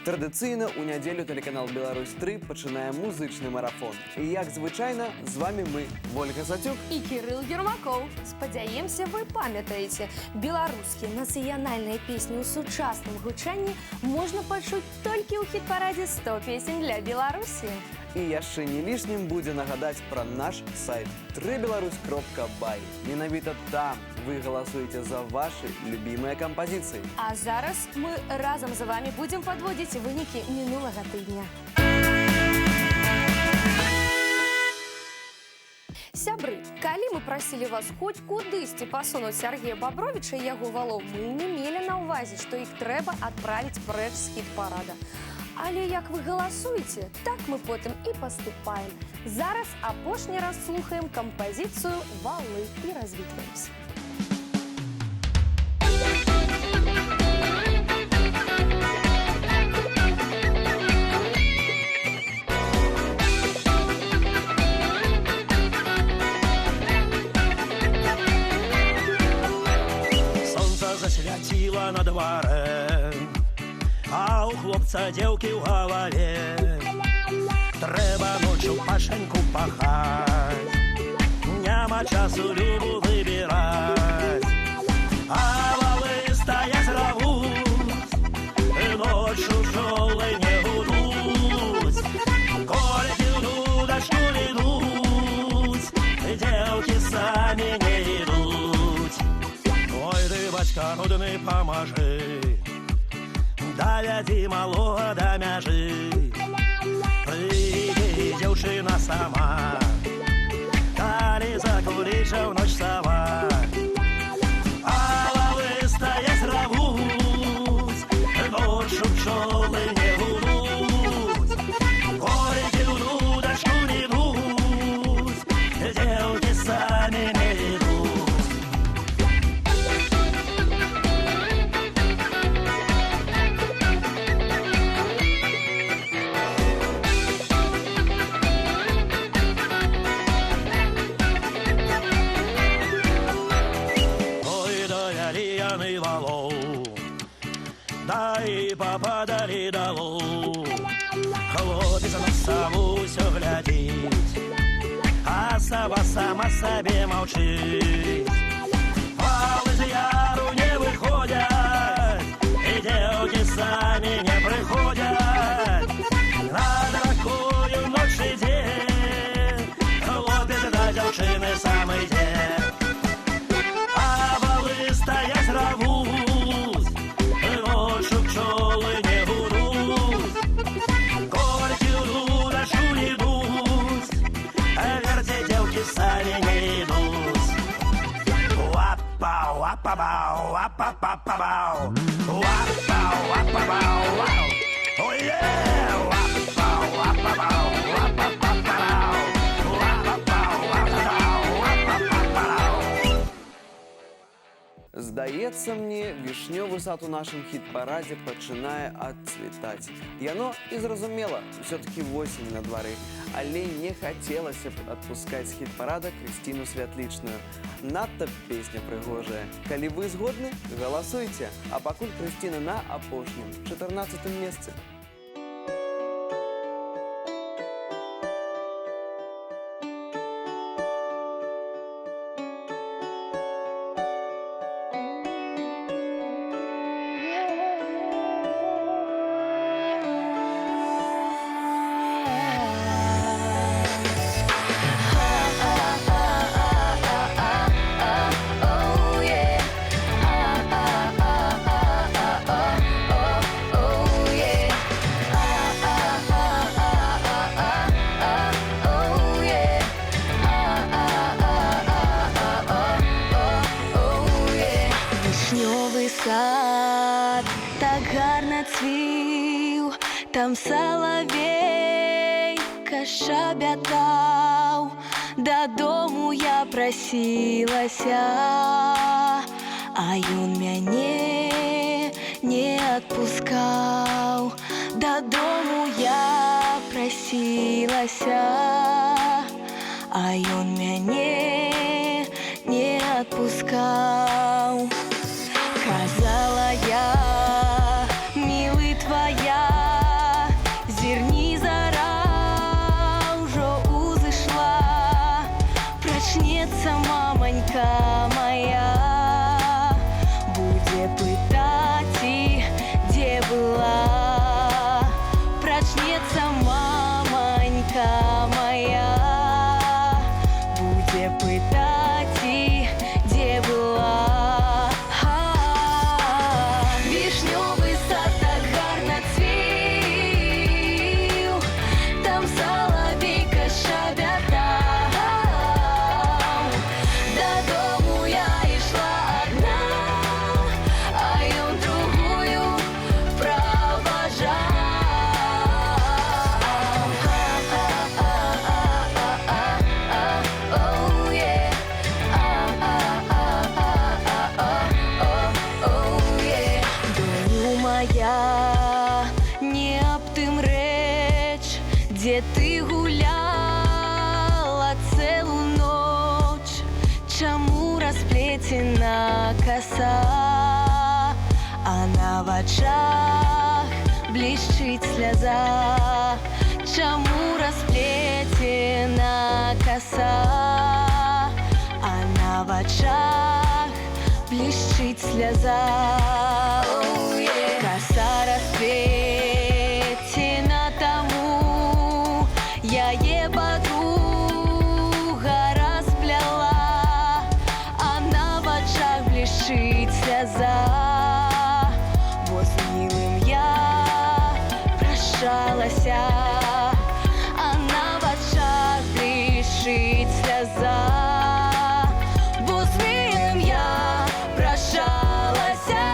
Традыцыйна ў нядзелю тэлеканал «Беларусь-3» пачынае музычны марафон. І як звычайна, з вами мы, Вольга Сацюк і Кірыл Ермакоў. Спадзяемся, вы памятаеце, беларускія нацыянальныя песні ў сучасным гучанні можна пачуць толькі ў хіт-парадзе 100 песень для Беларусі. І яшчэ не лішнім будзе нагадаць пра наш сайт www.беларусь.бай. Менавіта там вы галасуеце за вашы любімыя кампазіцыі. А зараз мы разам з вами будзем падводзіць вынікі мінулага тыдня. Сябры, калі мы прасілі вас хоць кудысьці пасунуць Сергея Бабровіча і яго валоў, мы не мелі на ўвазе, што іх трэба адправіць прэч з хіт-парада. Але як вы галасуеце, так мы потым і паступаем. Зараз апошні раз слухаем кампазіцыю «Валы» і развітваемся. Сонца засвяціла на дварэ, а у хлопца дзеўкі ў галаве. Трэба ноччу пашэньку пахаць, няма часу любу выбіраць. А валы стаяць равуць, ноччу пчолы не гудуць. Колькі ў дачку ідуць, дзеўкі самі не ідуць. Ой, ты, бацька нудны, памажы, давядзі малога да мяжы. Прыйдзе дзяўчына сама, калі закурыча ў ноч сава. А валы стаяць равуць, ноччу пчолы не гудуць. Колькі ў дудачку не ідуць, дзеўкі самі не ідуць. Дай попадали долу, хлопец на сову ўсё глядзіць, а сова сама сабе маўчыць. Валы з яру не выходзяць, і дзеўкі самі не прыходзяць. Над ракою ноч ідзе, хлопец да дзяўчыны сам ідзе. А валы стаяць равуць, ноччу пчолы не гудуць. Колькі ў дудачку ідуць, верце дзеўкі самі не ідуць. Уапау, уапабау, уапапапабау, уапау, уапабау, уау. Ой-е! Уапау, уапабау, уапапапабау, уапапау, уапабау, уапапапабау. Здаецца мне, вішнёвы сад у нашым хіт-парадзе пачынае адцвітаць. Яно і зразумела, усё-такі восень на двары. Але не хацелася б адпускаць з хіт-парада Крысціну Святлічную. Надта песня прыгожая. Калі вы згодны, галасуйце. А пакуль Крысціна на апошнім, 14-м месцы. Сад так гарна цвіў, там салавейка шабятаў. Дадому я прасілася, а ён мяне не адпускаў. Дадому я прасілася, а ён мяне не адпускаў. Казала я, милый, твоя мамонька моя будет пытать и где была. Прочнется мамонька моя будет пытать и где была. Вишневый сад так гарно цвіл, там соловейка щебетал. Додому я ішла одна, а ён другую провожал. Оу, є. Доню моя, не аб тым рэч, дзе ты гуляла цэлую ноч. Чаму расплецена коса, а на вачах блішчыць сляза. Чаму расплецена коса, а на вачах блішчыць сляза. Коса расплецена тому, яе подруга распляла, а на вачах блішчыць сляза. Бо з милым я прощалася, а на вачах блішчыць сляза. Бо з милым я прощалася.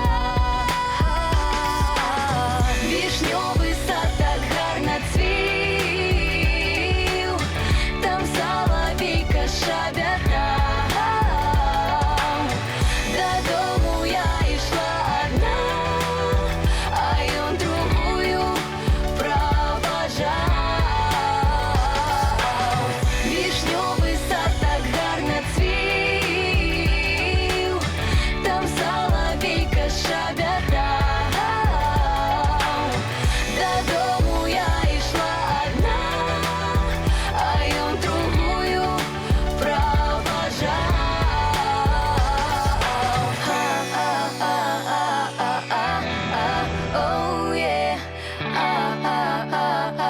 Вишневый сад так гарно цвіл, там соловейка щебетал. Додому я ішла одна, а ён другую провожал. Вишневый сад так гарно цвіл, там соловейка щебетал. Додому я ішла одна, а ён другую провожал. Оу, є. Оу,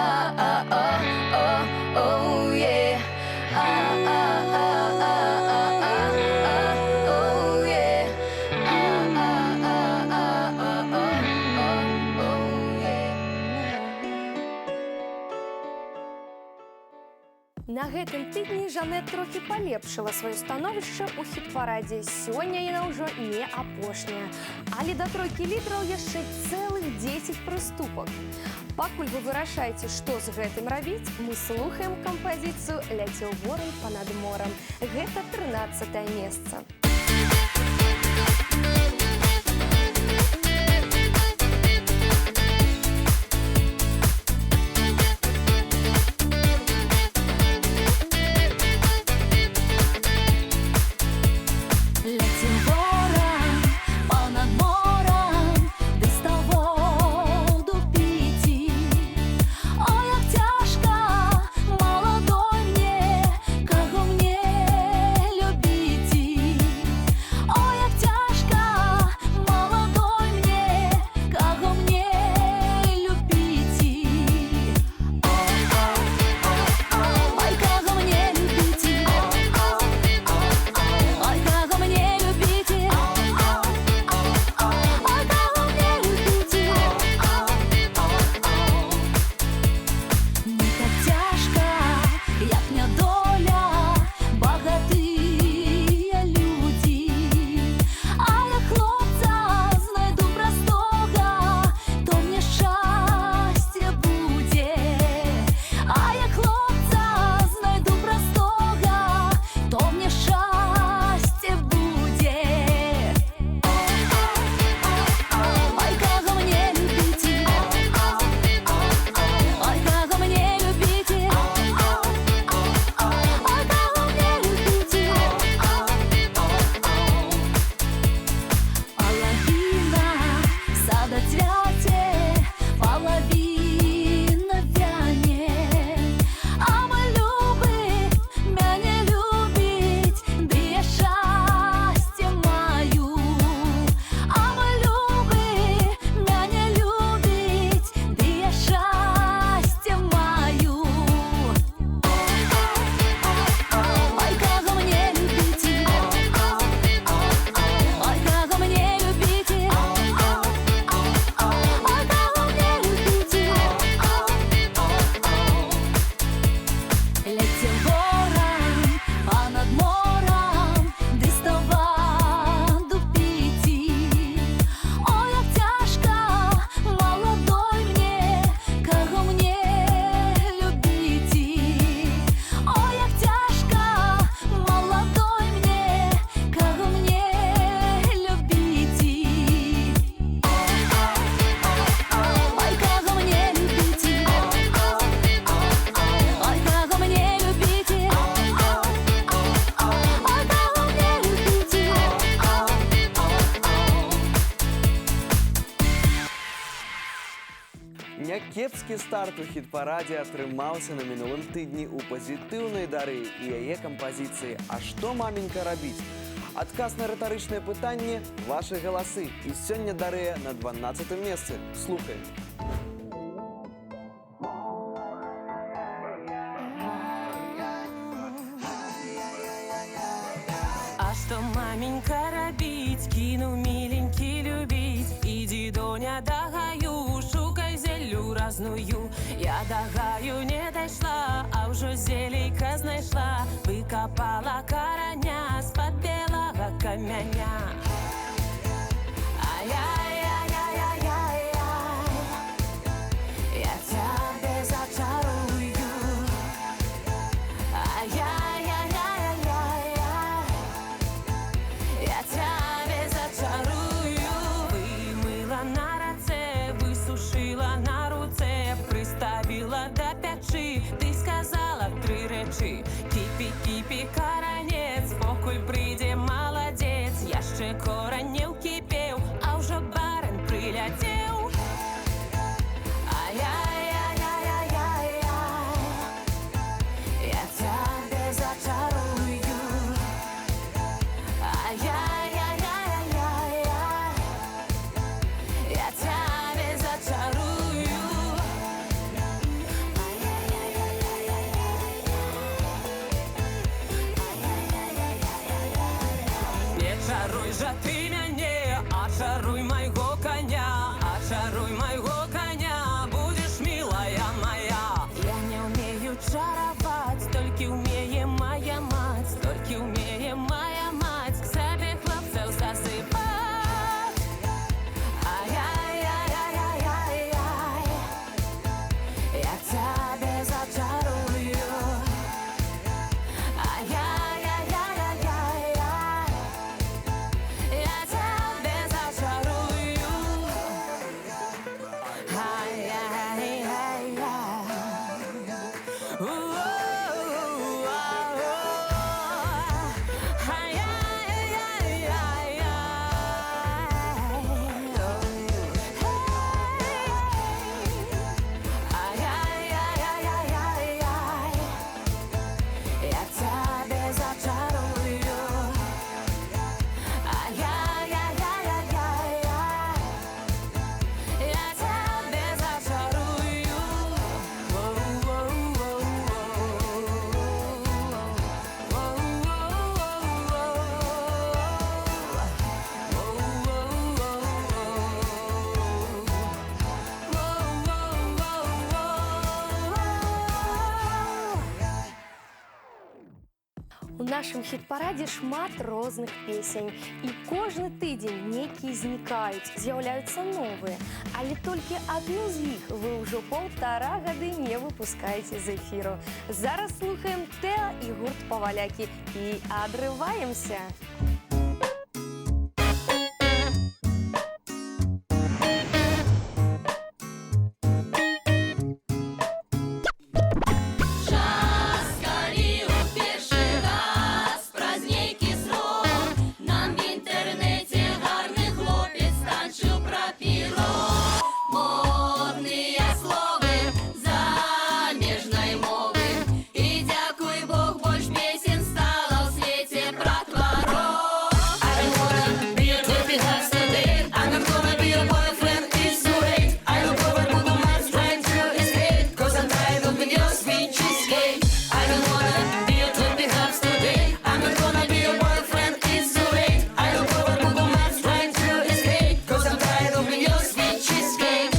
є. Оу, є. На гэтым тыдні Жанет трохі палепшыла сваё становішча ў хіт-парадзе. Сёння яна ўжо не апошняя. Але да тройкі лідараў яшчэ цэлых 10 прыступак. Пакуль вы вырашаеце, што з гэтым рабіць, мы слухаем кампазіцыю «Ляцеў воран па-над морам». Гэта 13-е месца. Ляцеў воран па-над морам, без воду піці. О, як цяжка маладой мне, каго мне любіці. Кепскі старт у хіт-парадзе атрымаўся на мінулым тыдні ў пазітыўнай Дарыі і яе кампазіцыі «А што, маменька, рабіць?». Адказ на рытарычнае пытанне – вашы галасы. І сёння Дарыя на 12-м месцы. Слухаем. А что, маменька, робить? Кину миленький любить. Иди, Доня, до гаю, шукай зелью разную. Я до гаю не дошла, а уже зелейка знайшла. Выкопала короня с-под белого каменя. Ай-яй-яй-яй-яй-яй, я тебя зачарую. Ай-яй-яй-яй-яй, я тебя зачарую. Вымыла на раце, высушила на руце, приставила до печи. Ты сказала 3 речі: кипі, кипі, коронець, спокой прийде, молодець. Я ще корень не вкипів, а вже барин прилетів. Ай-яй-яй-яй-яй-яй, я тебе зачарую. Ай-яй-яй-яй-яй, я тебе зачарую. Не чаруй же ты мяне, а чаруй майго коня, а чаруй майго коня, будешь, милая моя. Я не умею чаровать, только умеет моя мать, только умеет моя мать к себе хлопцев засыпать. Ай-яй-яй-яй-яй-яй, я тебя зачарую. Ай-яй-яй-яй-яй-яй, я тебя зачарую. Ай-яй-яй-яй, я тебя зачарую. Ай-яй-яй-яй-яй, я тебя зачарую. У нашым хіт-парадзе шмат розных песень. І кожны тыдзень нейкія знікаюць, з'яўляюцца новыя. Але толькі адну з іх вы ўжо 1,5 гады не выпускаеце з эфіру. Зараз слухаем Тэа і гурт «Павалякі» і адрываемся. Нам в інтернеті гарний хлопець танчив про пірог. Модні слови заміжної мови. І дякуй Бог, больш песен стало в світі про творог. I don't wanna be a creepy house today. I'm not gonna be a boyfriend, it's too late. I don't go and Google Maps trying to escape, cause I'm tired of being your sweet cheesecake. I don't wanna be a creepy house today. I'm not gonna be a boyfriend, it's too late. I don't go and Google Maps trying to escape, cause I'm tired of being your sweet cheesecake.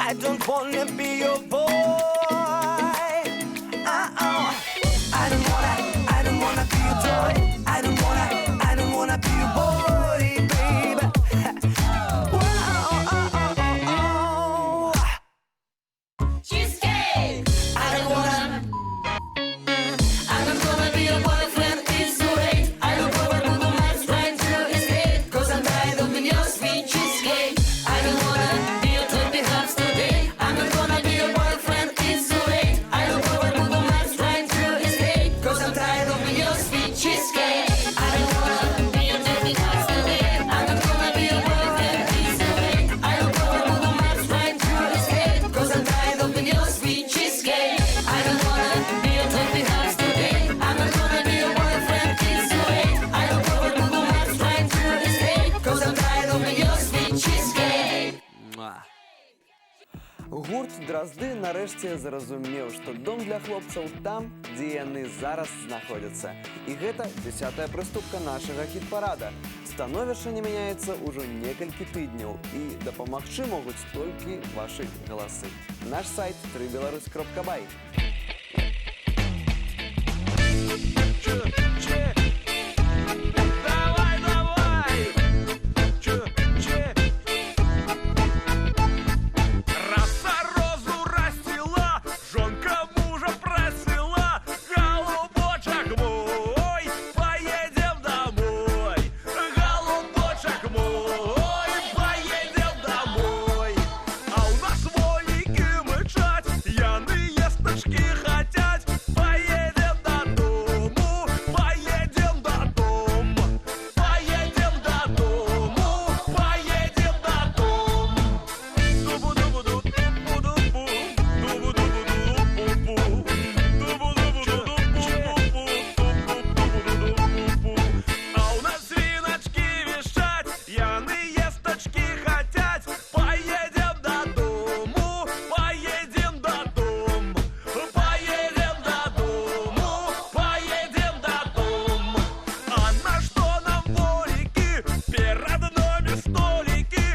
I don't wanna be your boy. I don't wanna be your toy. I don't wanna be your boy, baby. Cheesecake. I don't wanna. I'm not gonna be your boyfriend, it's too late. I look over Google Maps trying to escape, 'cause I'm tired of your sweet cheesecake. I don't wanna be your toy perhaps today. I'm not gonna be your boyfriend, it's too late. I look over Google Maps trying to escape, 'cause I'm tired of your sweet cheesecake. I don't wanna be your toy perhaps today. I'm not gonna be your boyfriend, it's too late. I look over Google Maps trying to escape, 'cause I'm tired of your sweet cheesecake. I don't wanna be your toy perhaps today. I'm not gonna be your boyfriend, it's too late. I look over Google Maps trying to escape, 'cause I'm tired of your sweet cheesecake. Гурт Дразды нарэшце зразумеў, што дом для хлопцаў там, дзе яны зараз знаходзяцца. І гэта 10-я прыступка нашага хіт-парада. Становішча не мяняецца ўжо некалькі тыдняў, і дапамагчы могуць толькі вашы галасы. Наш сайт www.3belarus.by. Давай, давай. Роса розу растила, жонка мужа просила. Голубочек мой, поедем домой. Голубочек мой, поедем домой. А у нас волики мычать, яны есточки хотят. Поедем додому, поедем додому. Поедем додому, поедем додому. Дубу-дубу-ду, дубу-дубу, дубу-дубу-ду-пу-пу. Дубу-дубу-ду-пу-пу-пу, дубу-дубу-ду-пу-пу. А у нас свиночки вещать, яны есточки хотят. Поедем додому, поедем додому. Поедем додому, поедем додому. А на что нам волики, перед нами столики?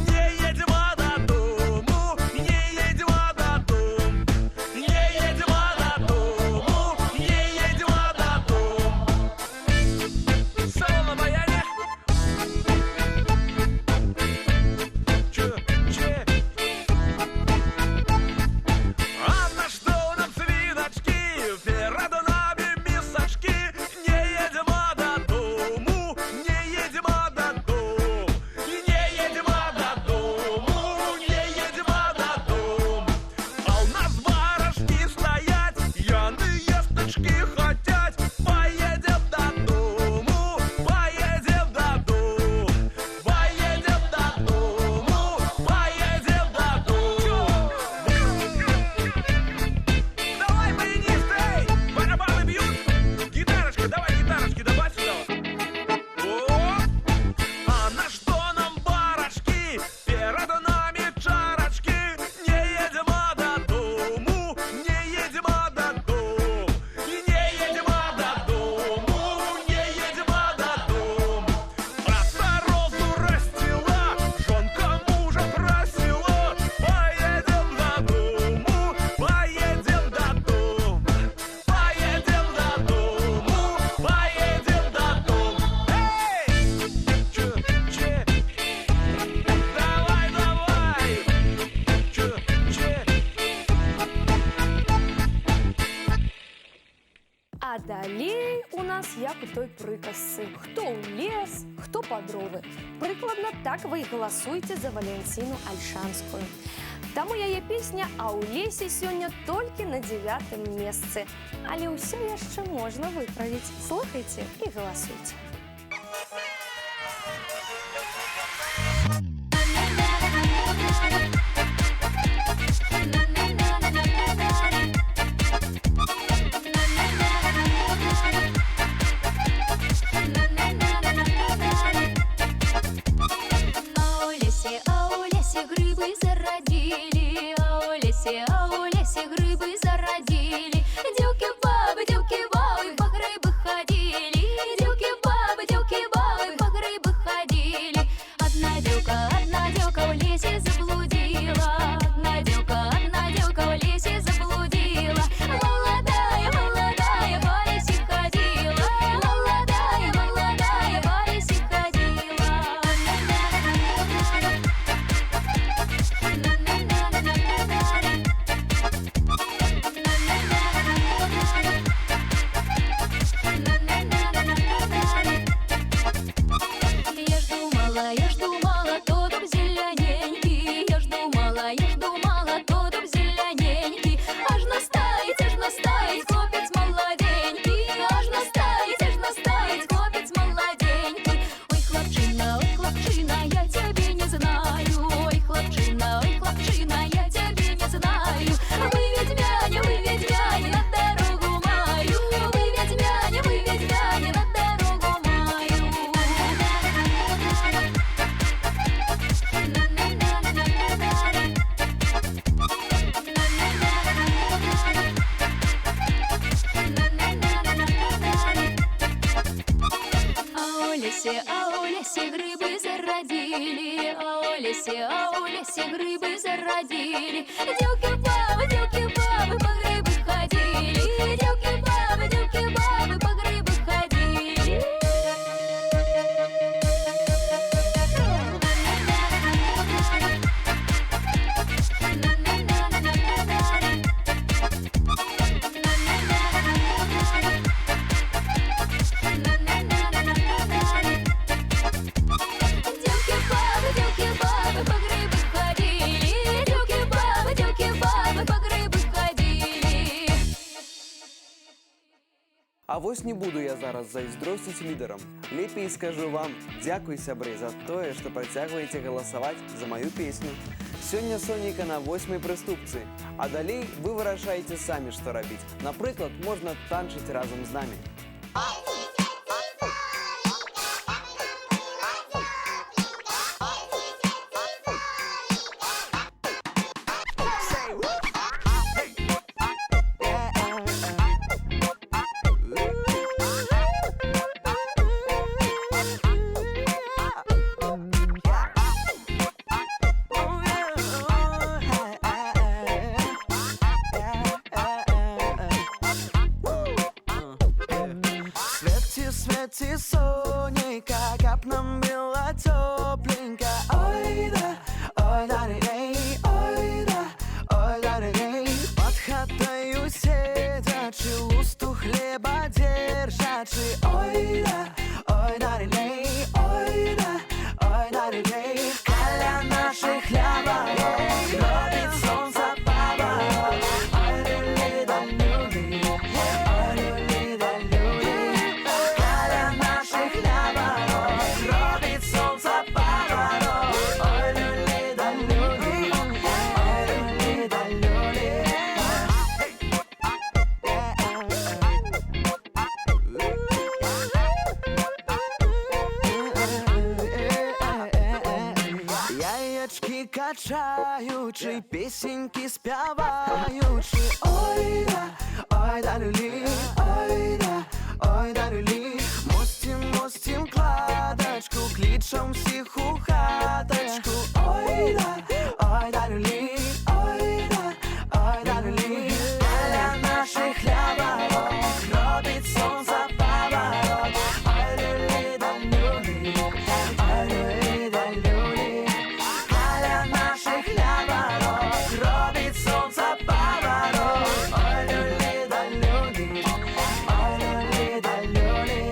Не едем додому, не едем додому. Не едем додому, не едем додому. Соло баяне. Че? А на что нам свиночки, перед нами мисочки? Не едем додому, не едем додому. Не едем додому, не едем додому. А у нас барышни стоять, яны есточки хотят. Поедем додому, поедем додому. Поедем додому, поедем додому. Давай, баянисты, эй! Барабаны бьют. Гитарочка, давай, гитарочки, давай сюда. О! А на что нам барочки? Перед нами чарочки. Не едем додому, не едем додому. И не едем додому, не едем додому. Роса розу растила, жонка мужа просила. Поедем додому, поедем додому. Поедем додому, поедем додому. Эй! Че? Давай, давай. Че? А далей у нас як у той прыказцы. Хто ў лес, хто па дровы. Прыкладна так вы і галасуйце за Валянціну Альшанскую. Таму яе песня «А ў лесе» сёння толькі на 9-м месцы. Але ўсё яшчэ можна выправіць. Слухайце і галасуйце. А у лесе грибы зародили, а у лесе грибы зародили. Девки-бабы, по грибы ходили, девки-бабы, по грибы ходили. Одна девка в лесе заблудила, одна лесе, а у лесе грибы зародили. Девки-бабы по грибы ходили. Девки-бабы по грибы ходили. Девки-бабы по грибы ходили. Девки-бабы по грибы ходили. А вось не буду я зараз зайздросціць лідарам. Лепей скажу вам дзякуй, сябры, за тое, што працягваеце галасаваць за маю песню. Сёння сонейка на 8-й прыступцы, а далей вы вырашаеце самі, што рабіць. Напрыклад, можна танчыць разам з намі. Свети, сонейка, кап нам было тепленько. Ой да, рей, ой да, рей. Под хатою сидячи, лусту хлеба держачи. Ой да, рей, ой да, рей. Каля наших хлябаров, робит солнце поворот. Ой, люли да люли, ой, люли да люли. Каля наших хлябаров, робит солнце поворот. Ой, люли да люли, ой, люли да люли. Яєчки качаючи, пісеньки співаючи. Ой да, люлі, ой да, люлі. Мостім кладочку, кличем всіх у хаточку. Ой да, люлі, ой да, люлі. Каля наших хлябаров, робить сонце поворот. Ой, люлі да люлі, ой, люлі да люлі. Каля наших хлябаров, робить сонце поворот. Ой, люлі да люлі, ой, люлі да люлі.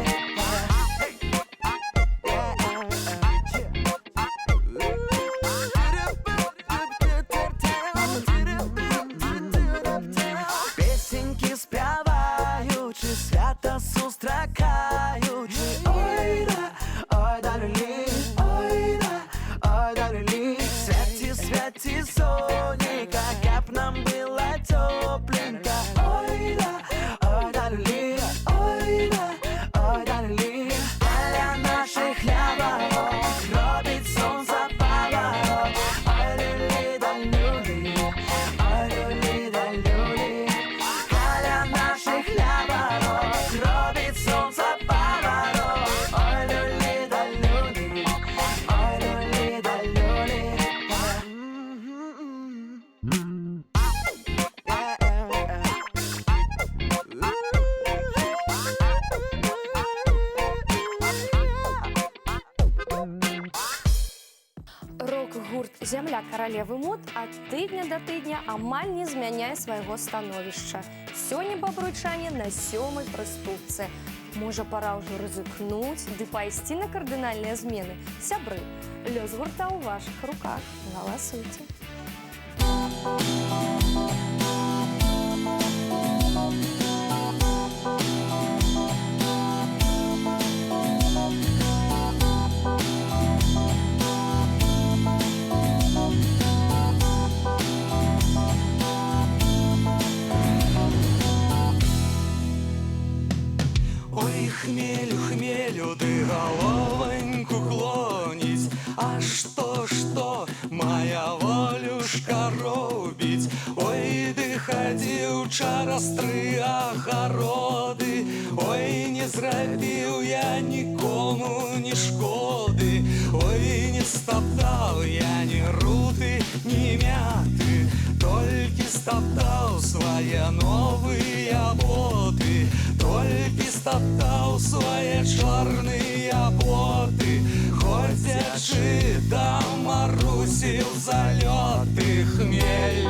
Песеньки співаючи, свято зустракаючи. Ой да, люлі, ой да, люлі. Святі, сонейка, кап нам было тепленько. Ой да, люлі, ой да, люлі. Каля наших хлябаров, робить сонце поворот. Ой, люлі да люлі, ой, люлі да люлі. Каля наших хлябаров, робить сонце поворот. Ой, люлі да люлі, ой, люлі да люлі. Рок-гурт «Зямля каралевы мод» ад тыдня да тыдня амаль не змяняе свайго становішча. Сёння бабруйчане на 7-й прыступцы. Можа, пора ўжо рызыкнуць ды пайсці на кардынальныя змены. Сябры, лёс гурта ў вашых руках. Галасуйце. Ой, хмелю, хмелю, ты головоньку клонить. А что, моя волюшка робить? Ой, ты ходил через 3 огороды. Ой, не зрабіў я нікому ні шкоды. Ой, не стоптал я ни руты, ни мяты, только стоптал свои новые боты, только стоптал свои черные боты. Ходячи там морусил залеты хмель.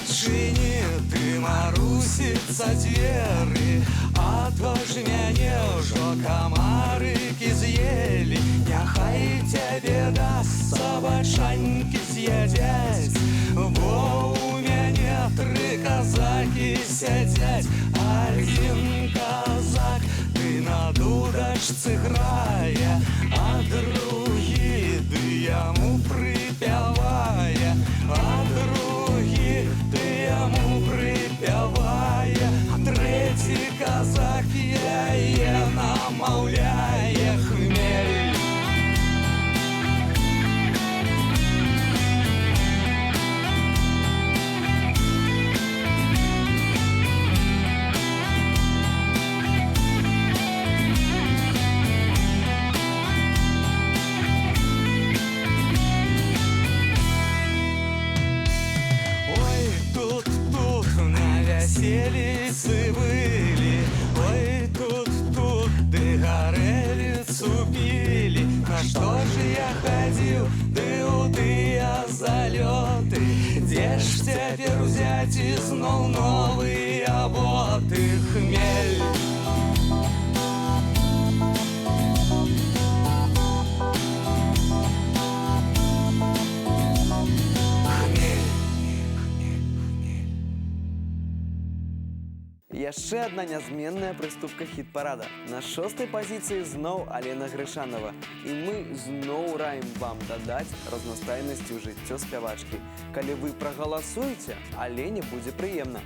Чини ты, Марусица, двери, а то ж мяне ўжо камарыкі з'елі. Няхай цябе да собачанькі з'ядзяць, бо у мяне 3 казакі сядзяць. Один казак ты на дудачцы грае, а другі ды яму прыпявае, а другі ты яму припявае, а третий казак яе намаўляе хмель. Веселицы были, ой, тут, ды горелицу пили. На что же я ходил, ды у тыя залеты? Где ж теперь взять изноў новые боты хмель? Яшчэ одна нязменная прыступка хіт-парада. На 6-й пазіцыі зноў Алена Грышанова. І мы зноў раім вам дадаць разнастайнасці ў жыццё спявачкі. Калі вы прагаласуеце, Алене будзе прыемна.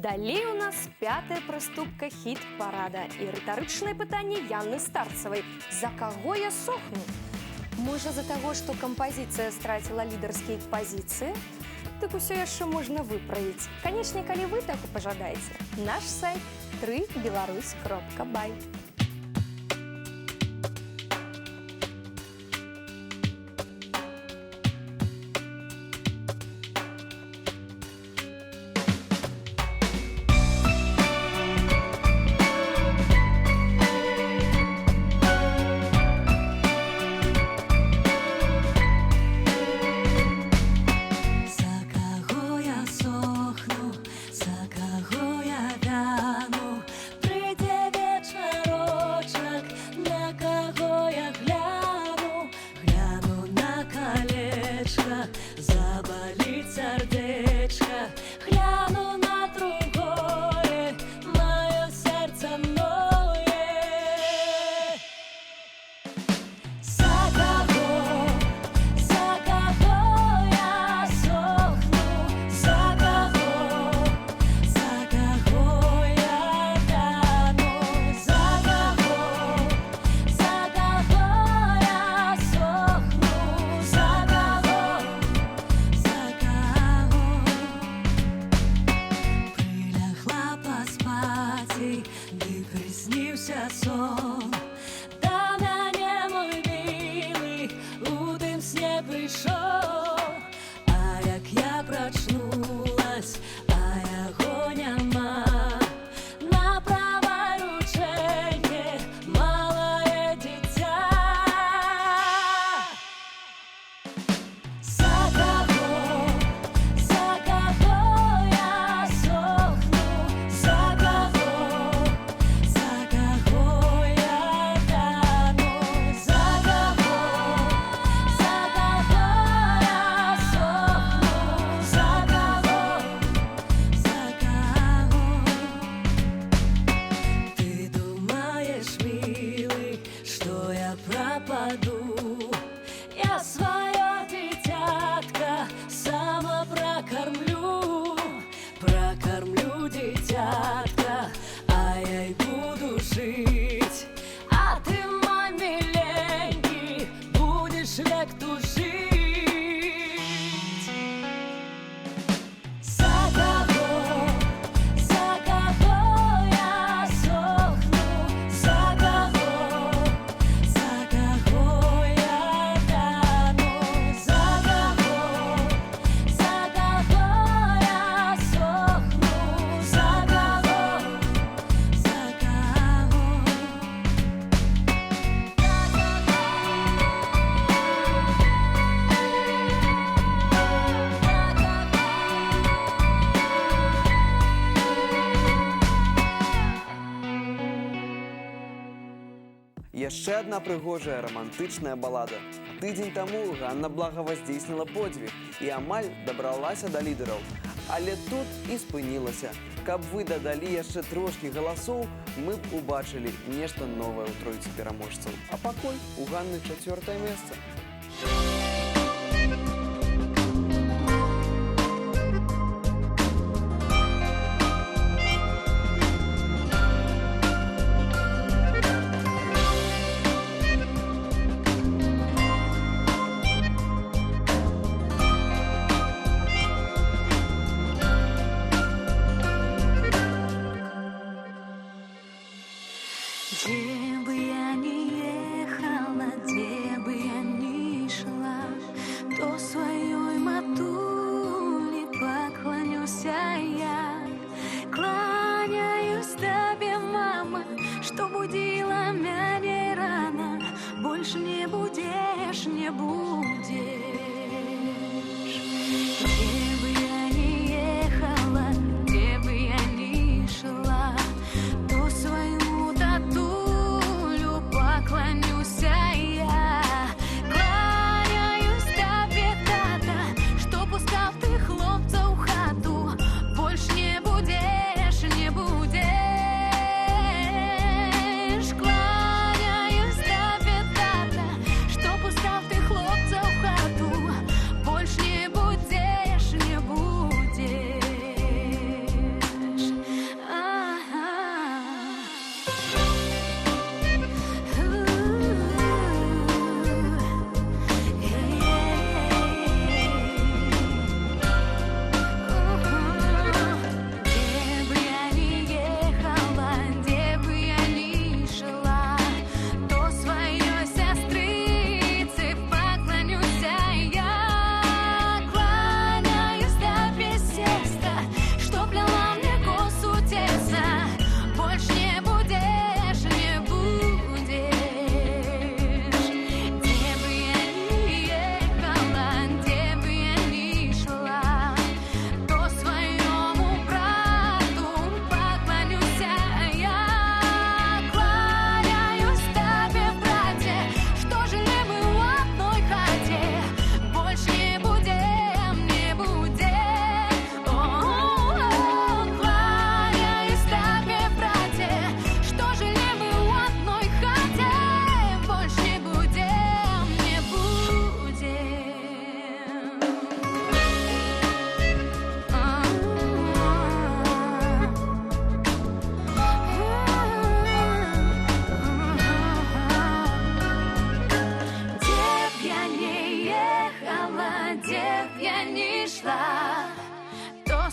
Далей у нас 5-я прыступка хіт-парада і рытарычнае пытанне Яны Старцавай. За каго я сохну? Можа, з-за таго, што кампазіцыя страціла лідарскія пазіцыі? Дык усё яшчэ можна выправіць. Канечне, калі вы так і пажадаеце. Наш сайт 3belarus.by. За кого я сохну, за кого я вяну, прийде вечорочок, на кого я гляну, гляну на колечко, заболит сердечко, гляну на другое, мое сердце ноет. За кого я сохну, за кого я вяну, за кого я сохну, за кого прилягла поспати, ды приснився сон. Та мяне мой милый у тым сне прийшов, а як я прочнулась, а яго няма, на правой рученьке малое дитя. За кого я сохну, за кого я вяну, за кого я сохну, за кого. Ты думаешь, милый, что я пропаду? Я свое дитятко сама прокормлю дитятко, а я й буду жить, а ты, мой миленький, будешь век тужить. За кого я сохну, за кого я вяну, за кого я сохну, за кого. Яшчэ адна прыгожая рамантычная балада. Тыдзень таму Ганна Благава здзейсніла подзвіг і амаль дабралася да лідараў. Але тут і спынілася. Каб вы дадалі яшчэ трошкі галасоў, мы б убачылі нешта новае ў тройцы пераможцаў. А пакуль у Ганны 4-е месца. Где бы я ни ехала, где бы я ни шла, то своей матуле поклонюсь я. Кланяюсь тебе, мама, что будила меня рано, больше не будешь, не будешь. Где бы я ни ехала, где бы я ни шла, то своему тату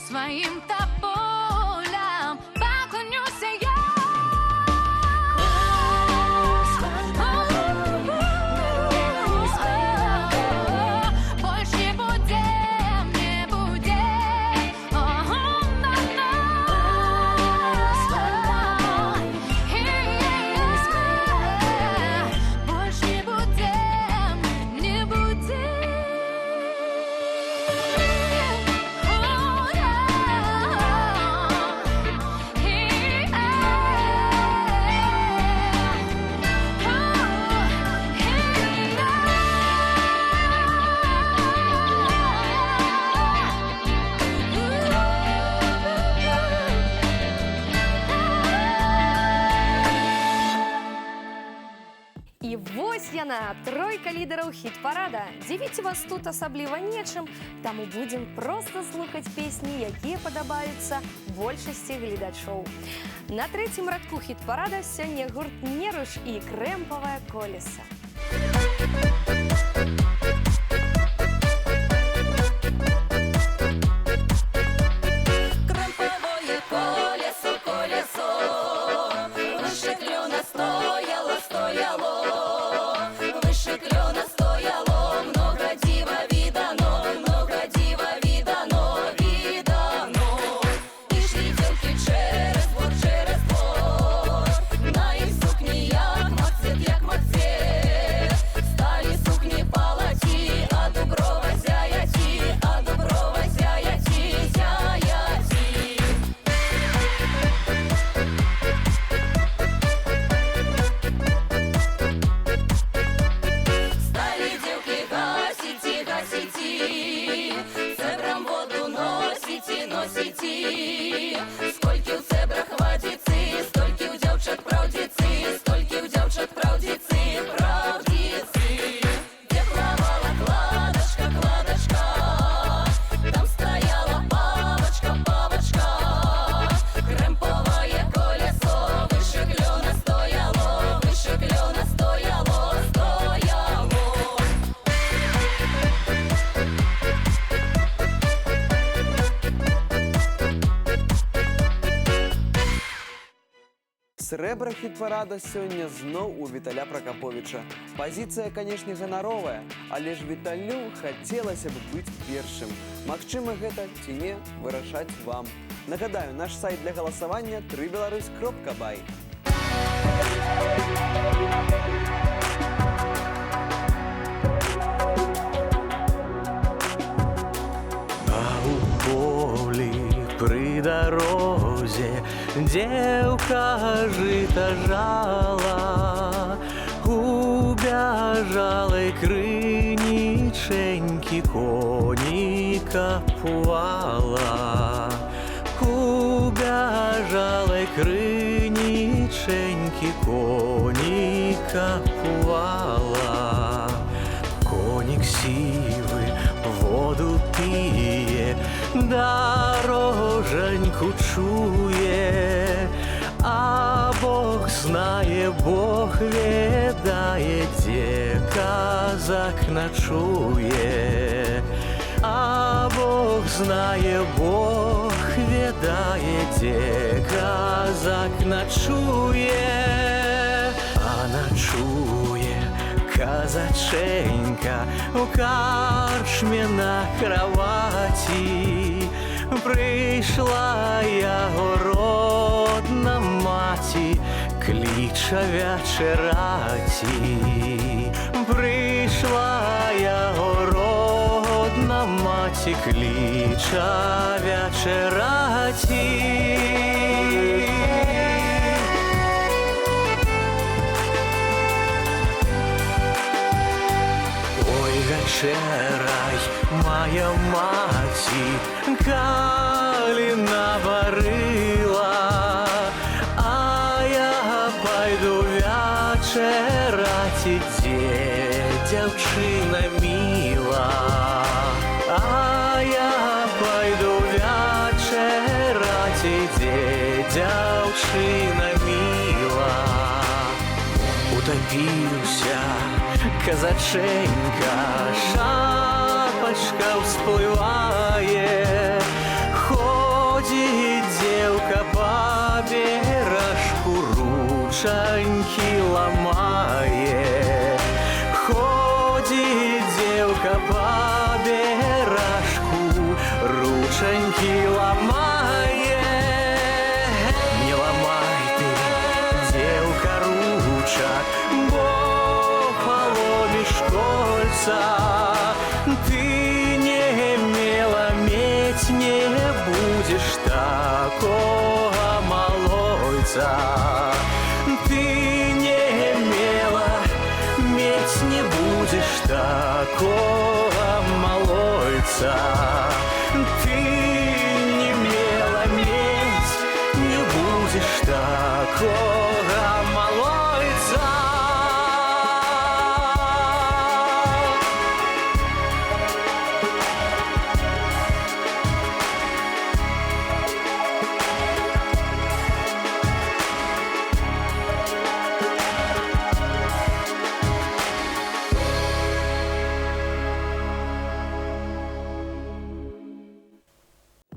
своим тополям поклонюся я. Больше не будем, не будем. Больше не будем, не будем. І вось яна, тройка лідараў хіт-парада. Дзівіць вас тут асабліва нечым, таму будзем проста слухаць песні, якія падабаюцца большасці гледачоў. На трэцім радку хіт-парада сёння гурт «Неруш» і «Крэмпавае колеса». Крамповое колесо, колесо, выше клена стояло, стояло, выше клена стояло, много дива видано, много дива видано, видано. І шли дівки через двор, на їх сукні як максет, стали сукні палаті, а дуброва зяяті, зяяті. Стали дівки гасіті, цебрам воду носіті. Скільки у цебрах водиці, стільки у дівчат правдиці, Де плавала кладочка, там стояла павочка. Кремповое колесо, выше клена стояло, Срэбра хіт-парада сёння зноў у Віталя Пракаповіча. Пазіцыя, канешне, ганаровая, але ж Віталю хацелася б быць першым. Магчыма гэта ці не, вырашаць вам. Нагадаю, наш сайт для галасавання www.3belarus.by. А у полі при дорозі девка жито жала, у бяжалой крыніченькі коніка пувала, у бяжалой крыніченькі коніка пувала. Коник сивый воду пije, дороженьку чує, а Бог знає, Бог ведає, де казак ночує. А Бог знає, Бог ведає, де казак ночує. А ночує казаченька у карчме на кроваті. Прийшла яго родна маті, кліча вячераті. Прийшла яго родна маті, кліча вячераті. Вечерай, моя маті, калі наварила, а я пойду вечерати, де дівчина мила. А я пойду вечерати, де дівчина мила. Утопился казаченька, шапочка всплывает. ручоньки ломает. Ходит девка по бережку, ручоньки ломает. Не ломай ты, девка, ручок, бо поломишь кольца. Ты не имела медь, не будешь такого малойца. Ты не имела медь, не будешь такого малойца. Ты не имела медь, не будешь такого малойца.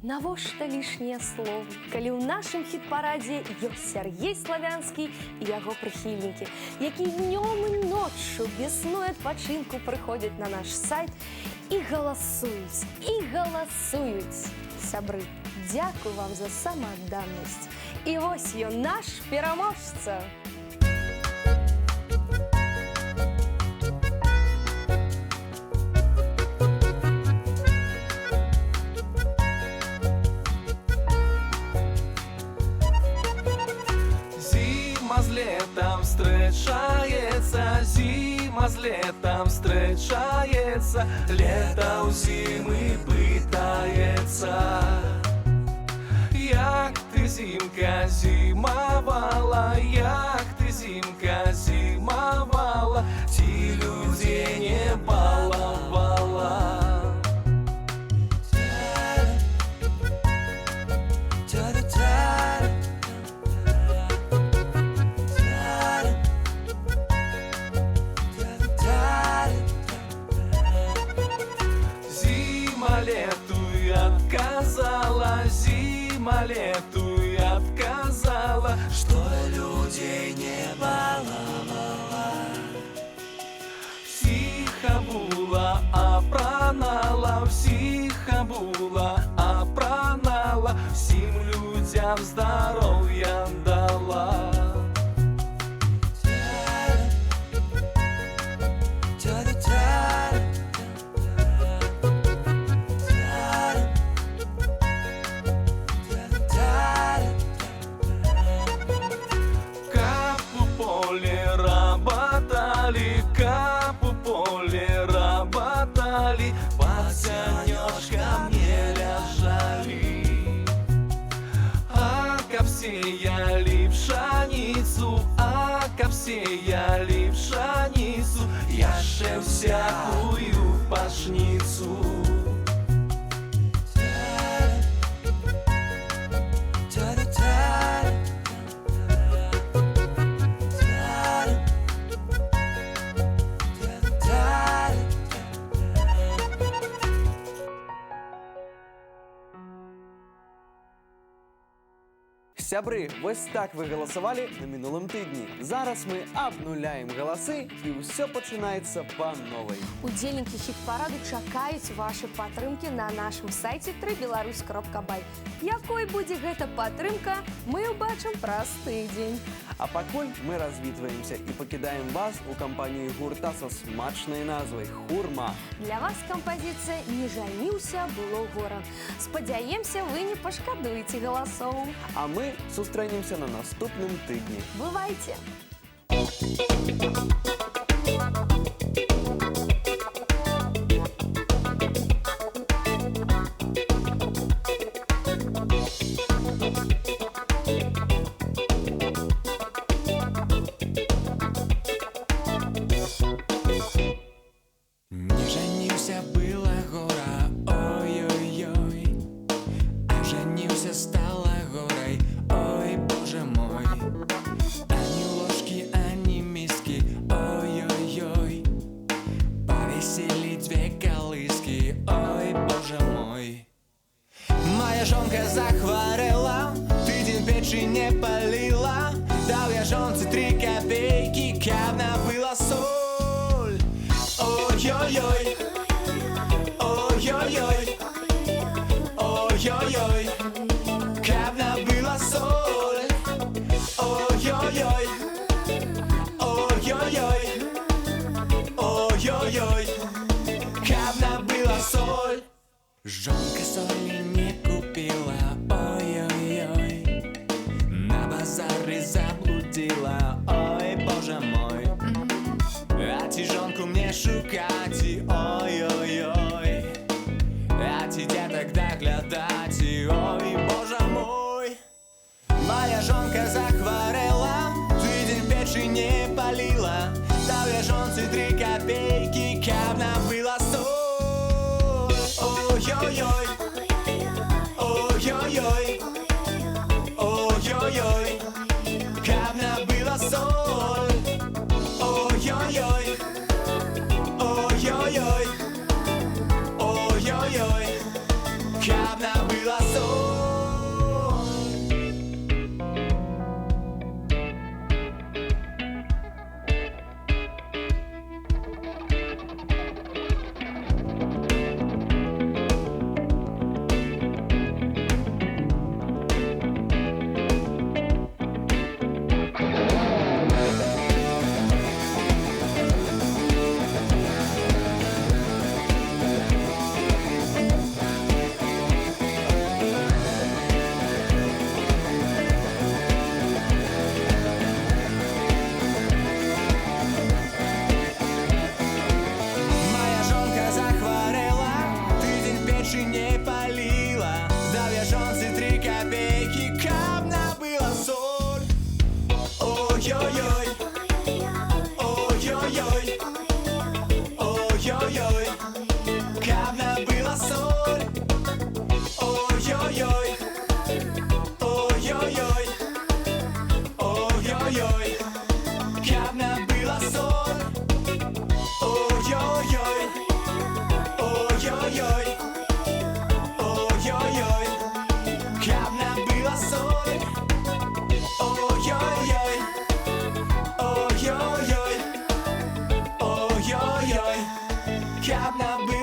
Навошта лішнія словы, калі ў нашым хіт-парадзе ёсць Сяргей Славянскі і яго прыхільнікі, які днём і ноччу без сну і адпачынку прыходзяць на наш сайт і галасуюць, і галасуюць. Сябры, дзякую вам за самаадданасць. І вось ён, наш пераможца. Летом встречается, зима с летом встречается, лето у зимы пытается. Як ты, зимка, зимовала, як ты, зимка, зимовала, ті людей не баловала. Зима лету и отказала, что людей не баловала. Всіха була, а пронала, всіха була, а пронала, всім людям здоров'я дала. Капу поле работали, пацанёшкам не лежали. А кап сеяли пшеницу, а кап сеяли пшеницу, яше всякую пашницу. Сябры, вось так вы галасавалі на мінулым тыдні. Зараз мы абнуляем галасы і ўсё пачынаецца па новай. Удзельнікі хіт-параду чакаюць вашай падтрымкі на нашым сайце www.беларусь.бай. Якой будзе гэта падтрымка, мы ўбачым праз тыдзень. А пакуль мы развітваемся і пакідаем вас у кампаніі гурта са смачнай назвай «Хурма». Для вас кампазіцыя «Не жаніўся, было гора». Спадзяемся, вы не пашкадуеце галасоў. А мы сустрэнемся на наступным тыдні. Бывайце! Не женился, было гора, ой-ой-ой, а женился, стало горой, ой, боже мой. Ani ложки, ani миски, ой-ой-ой, повесили две колыски, ой, боже мой. Моя жонка захворела, тыдень печи не полила, дал я жонцы 3 копейки, как набыла соль. Ой-ой-ой, ой-ой-ой, ой-ой-ой, как набыла соль. Ой-ой-ой, ой-ой-ой, ой-ой-ой, как набыла соль. Жонка соли не купила, ой-ой-ой, на базаре заблудила, ой, боже мой. А ти жонку мне шукати, ой-ой-ой, а ти де тогда глядати, ой, боже мой. Моя жонка захворела, тыдень печи не полила, дал я жонце 3 копейки, как набыла соль. Ой-ой-ой, ой-ой-ой, ой-ой-ой, как набыла соль. Ой-ой-ой, ой-ой-ой, ой-ой-ой, как набыла соль. Моя жонка захворела, тыдень печи не полила, дал я жонце 3 копейки, как набыла соль. Ой-ой-ой, ой-ой-ой, ой-ой-ой, как набыла соль. Ой-ой-ой, ой-ой-ой, ой-ой-ой, как набыла соль. Ой-ой-ой, ой-ой-ой, ой-ой-ой, как набыла соль. Ой-ой-ой, ой-ой-ой, ой-ой-ой, как набыла